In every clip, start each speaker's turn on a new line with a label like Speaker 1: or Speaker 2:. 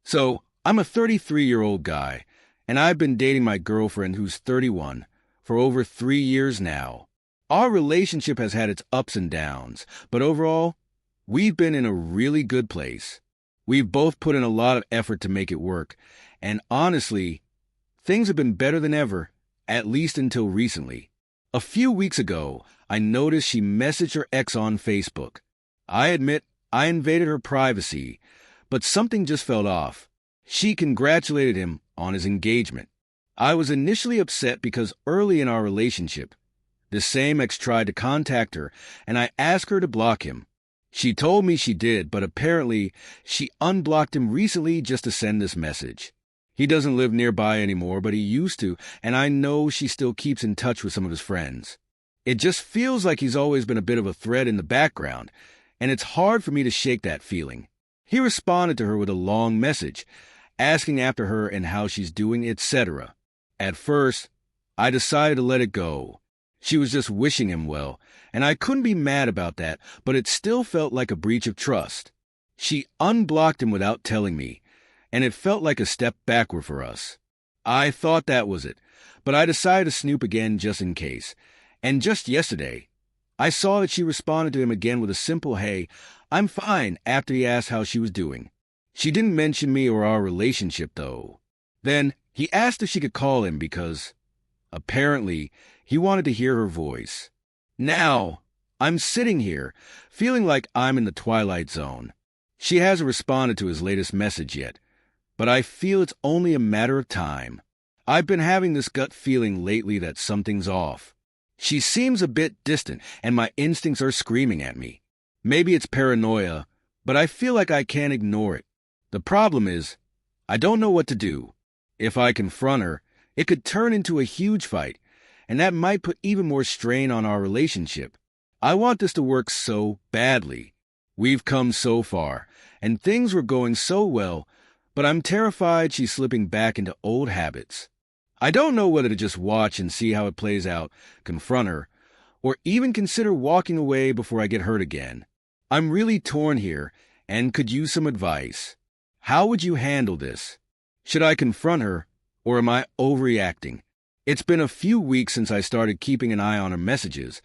Speaker 1: So, I'm a 33-year-old guy, and I've been dating my girlfriend who's 31 for over 3 years now. Our relationship has had its ups and downs, but overall, we've been in a really good place. We've both put in a lot of effort to make it work, and honestly, things have been better than ever, at least until recently. A few weeks ago, I noticed she messaged her ex on Facebook. I admit I invaded her privacy, but something just felt off. She congratulated him on his engagement. I was initially upset because early in our relationship, the same ex tried to contact her, and I asked her to block him. She told me she did, but apparently she unblocked him recently just to send this message. He doesn't live nearby anymore, but he used to, and I know she still keeps in touch with some of his friends. It just feels like he's always been a bit of a threat in the background, and it's hard for me to shake that feeling. He responded to her with a long message, asking after her and how she's doing, etc. At first, I decided to let it go. She was just wishing him well, and I couldn't be mad about that, but it still felt like a breach of trust. She unblocked him without telling me, and it felt like a step backward for us. I thought that was it, but I decided to snoop again just in case. And just yesterday, I saw that she responded to him again with a simple "Hey, I'm fine," after he asked how she was doing. She didn't mention me or our relationship, though. Then he asked if she could call him because, apparently, he wanted to hear her voice. Now, I'm sitting here, feeling like I'm in the twilight zone. She hasn't responded to his latest message yet, but I feel it's only a matter of time. I've been having this gut feeling lately that something's off. She seems a bit distant, and my instincts are screaming at me. Maybe it's paranoia, but I feel like I can't ignore it. The problem is, I don't know what to do. If I confront her, it could turn into a huge fight, and that might put even more strain on our relationship. I want this to work so badly. We've come so far, and things were going so well, but I'm terrified she's slipping back into old habits. I don't know whether to just watch and see how it plays out, confront her, or even consider walking away before I get hurt again. I'm really torn here and could use some advice. How would you handle this? Should I confront her, or am I overreacting? It's been a few weeks since I started keeping an eye on her messages,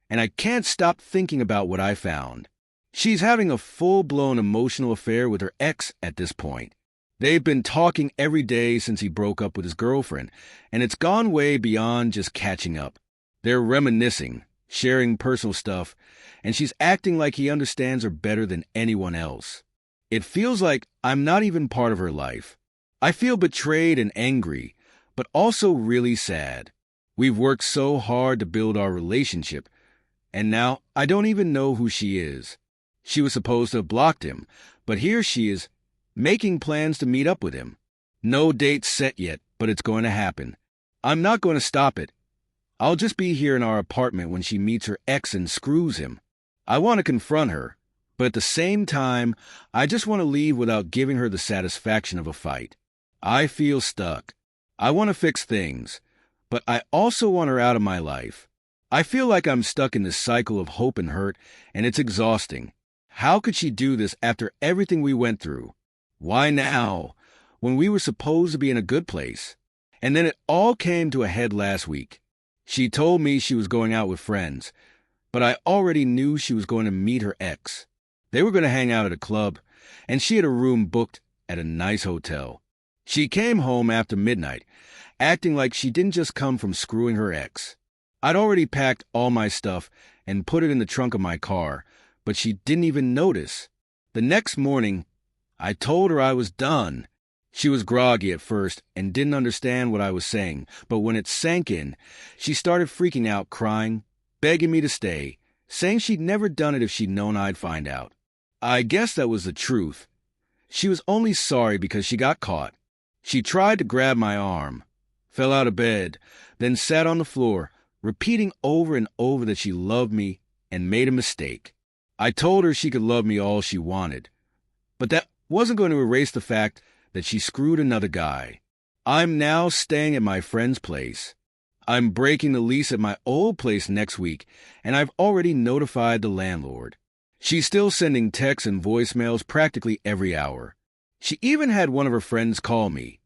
Speaker 1: and I can't stop thinking about what I found. She's having a full-blown emotional affair with her ex at this point. They've been talking every day since he broke up with his girlfriend, and it's gone way beyond just catching up. They're reminiscing, sharing personal stuff, and she's acting like he understands her better than anyone else. It feels like I'm not even part of her life. I feel betrayed and angry, but also really sad. We've worked so hard to build our relationship, and now I don't even know who she is. She was supposed to have blocked him, but here she is, making plans to meet up with him. No date set yet, but it's going to happen. I'm not going to stop it. I'll just be here in our apartment when she meets her ex and screws him. I want to confront her, but at the same time, I just want to leave without giving her the satisfaction of a fight. I feel stuck. I want to fix things, but I also want her out of my life. I feel like I'm stuck in this cycle of hope and hurt, and it's exhausting. How could she do this after everything we went through? Why now, when we were supposed to be in a good place? And then it all came to a head last week. She told me she was going out with friends, but I already knew she was going to meet her ex. They were going to hang out at a club, and she had a room booked at a nice hotel. She came home after midnight, acting like she didn't just come from screwing her ex. I'd already packed all my stuff and put it in the trunk of my car, but she didn't even notice. The next morning, I told her I was done. She was groggy at first and didn't understand what I was saying, but when it sank in, she started freaking out, crying, begging me to stay, saying she'd never done it if she'd known I'd find out. I guess that was the truth. She was only sorry because she got caught. She tried to grab my arm, fell out of bed, then sat on the floor, repeating over and over that she loved me and made a mistake. I told her she could love me all she wanted, but that wasn't going to erase the fact that she screwed another guy. I'm now staying at my friend's place. I'm breaking the lease at my old place next week, and I've already notified the landlord. She's still sending texts and voicemails practically every hour. She even had one of her friends call me,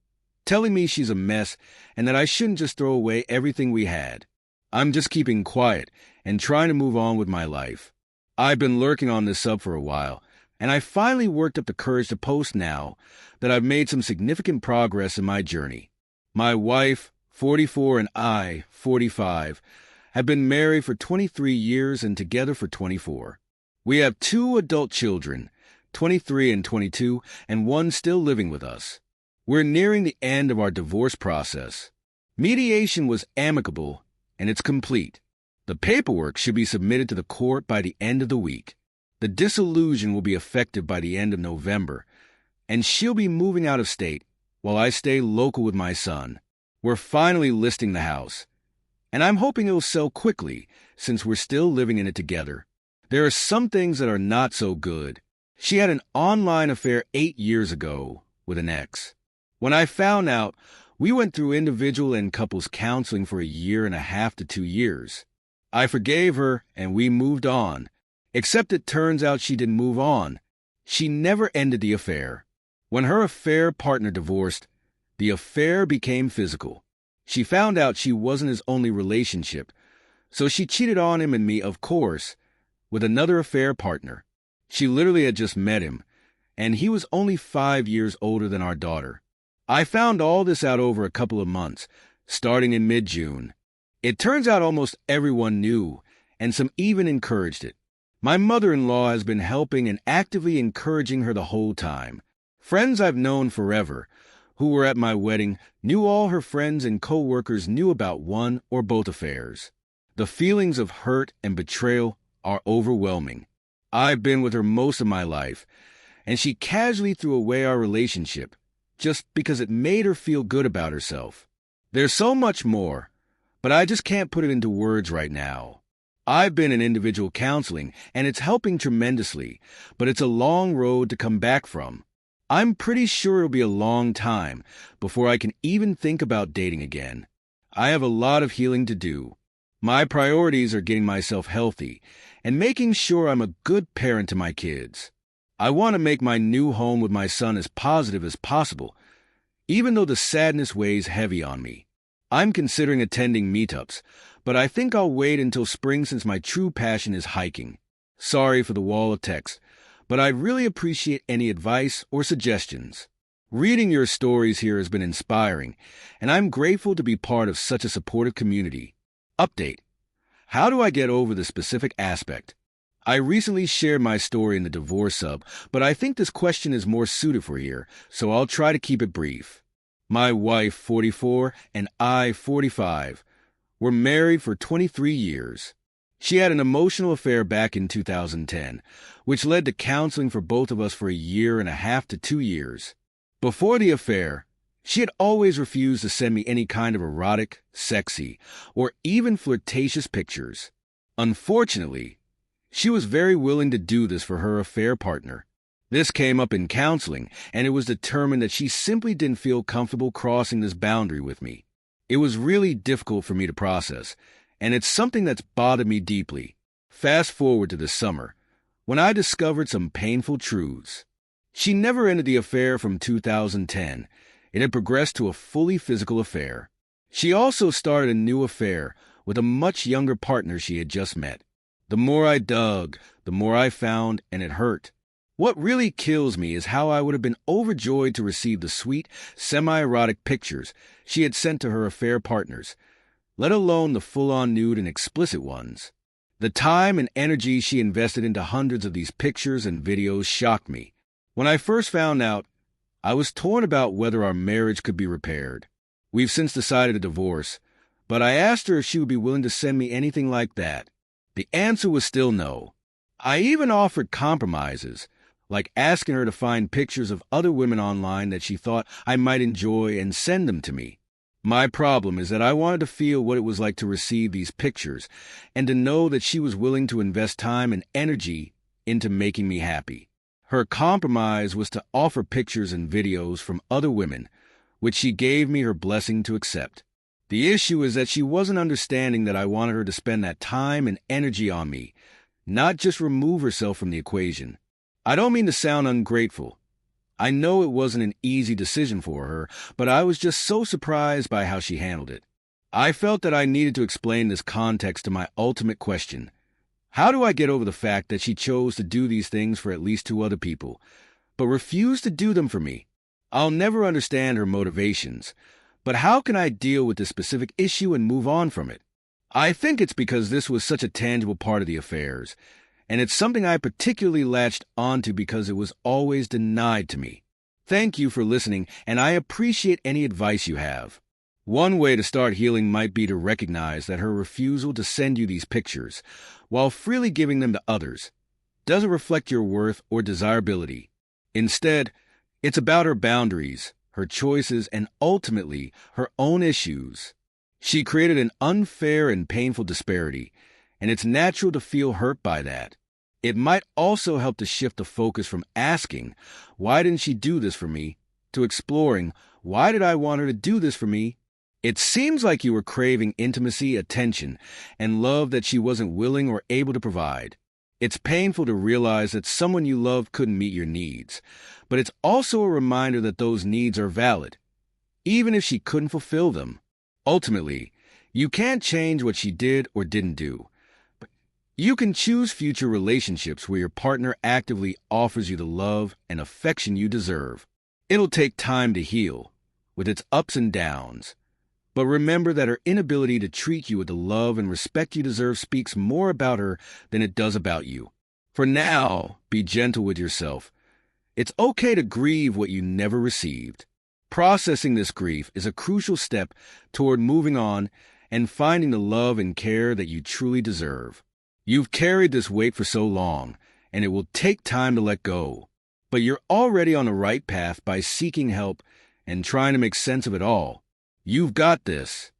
Speaker 1: telling me she's a mess and that I shouldn't just throw away everything we had. I'm just keeping quiet and trying to move on with my life. I've been lurking on this sub for a while, and I finally worked up the courage to post now that I've made some significant progress in my journey. My wife, 44, and I, 45, have been married for 23 years and together for 24. We have 2 adult children, 23 and 22, and one still living with us. We're nearing the end of our divorce process. Mediation was amicable, and it's complete. The paperwork should be submitted to the court by the end of the week. The dissolution will be effective by the end of November, and she'll be moving out of state while I stay local with my son. We're finally listing the house, and I'm hoping it'll sell quickly since we're still living in it together. There are some things that are not so good. She had an online affair 8 years ago with an ex. When I found out, we went through individual and couples counseling for 1.5 to 2 years. I forgave her and we moved on, except it turns out she didn't move on. She never ended the affair. When her affair partner divorced, the affair became physical. She found out she wasn't his only relationship, so she cheated on him and me, of course, with another affair partner. She literally had just met him, and he was only 5 years older than our daughter. I found all this out over a couple of months, starting in mid-June. It turns out almost everyone knew, and some even encouraged it. My mother-in-law has been helping and actively encouraging her the whole time. Friends I've known forever, who were at my wedding, knew all her friends and co-workers knew about one or both affairs. The feelings of hurt and betrayal are overwhelming. I've been with her most of my life, and she casually threw away our relationship just because it made her feel good about herself. There's so much more, but I just can't put it into words right now. I've been in individual counseling, and it's helping tremendously, but it's a long road to come back from. I'm pretty sure it'll be a long time before I can even think about dating again. I have a lot of healing to do. My priorities are getting myself healthy and making sure I'm a good parent to my kids. I want to make my new home with my son as positive as possible, even though the sadness weighs heavy on me. I'm considering attending meetups, but I think I'll wait until spring since my true passion is hiking. Sorry for the wall of text, but I'd really appreciate any advice or suggestions. Reading your stories here has been inspiring, and I'm grateful to be part of such a supportive community. Update: how do I get over the specific aspect? I recently shared my story in the divorce sub, but I think this question is more suited for here, so I'll try to keep it brief. My wife, 44, and I, 45, were married for 23 years. She had an emotional affair back in 2010, which led to counseling for both of us for 1.5 to 2 years. Before the affair, she had always refused to send me any kind of erotic, sexy, or even flirtatious pictures. Unfortunately, she was very willing to do this for her affair partner. This came up in counseling, and it was determined that she simply didn't feel comfortable crossing this boundary with me. It was really difficult for me to process, and it's something that's bothered me deeply. Fast forward to this summer, when I discovered some painful truths. She never ended the affair from 2010. It had progressed to a fully physical affair. She also started a new affair with a much younger partner she had just met. The more I dug, the more I found, and it hurt. What really kills me is how I would have been overjoyed to receive the sweet, semi-erotic pictures she had sent to her affair partners, let alone the full-on nude and explicit ones. The time and energy she invested into hundreds of these pictures and videos shocked me. When I first found out, I was torn about whether our marriage could be repaired. We've since decided to divorce, but I asked her if she would be willing to send me anything like that. The answer was still no. I even offered compromises, like asking her to find pictures of other women online that she thought I might enjoy and send them to me. My problem is that I wanted to feel what it was like to receive these pictures and to know that she was willing to invest time and energy into making me happy. Her compromise was to offer pictures and videos from other women, which she gave me her blessing to accept. The issue is that she wasn't understanding that I wanted her to spend that time and energy on me, not just remove herself from the equation. I don't mean to sound ungrateful. I know it wasn't an easy decision for her, but I was just so surprised by how she handled it. I felt that I needed to explain this context to my ultimate question. How do I get over the fact that she chose to do these things for at least two other people, but refused to do them for me? I'll never understand her motivations, but how can I deal with this specific issue and move on from it? I think it's because this was such a tangible part of the affairs, and it's something I particularly latched onto because it was always denied to me. Thank you for listening, and I appreciate any advice you have. One way to start healing might be to recognize that her refusal to send you these pictures, while freely giving them to others, doesn't reflect your worth or desirability. Instead, it's about her boundaries, her choices, and ultimately, her own issues. She created an unfair and painful disparity, and it's natural to feel hurt by that. It might also help to shift the focus from asking, "Why didn't she do this for me?" to exploring, "Why did I want her to do this for me?" It seems like you were craving intimacy, attention, and love that she wasn't willing or able to provide. It's painful to realize that someone you love couldn't meet your needs, but it's also a reminder that those needs are valid, even if she couldn't fulfill them. Ultimately, you can't change what she did or didn't do. But you can choose future relationships where your partner actively offers you the love and affection you deserve. It'll take time to heal, with its ups and downs. But remember that her inability to treat you with the love and respect you deserve speaks more about her than it does about you. For now, be gentle with yourself. It's okay to grieve what you never received. Processing this grief is a crucial step toward moving on and finding the love and care that you truly deserve. You've carried this weight for so long, and it will take time to let go. But you're already on the right path by seeking help and trying to make sense of it all. You've got this.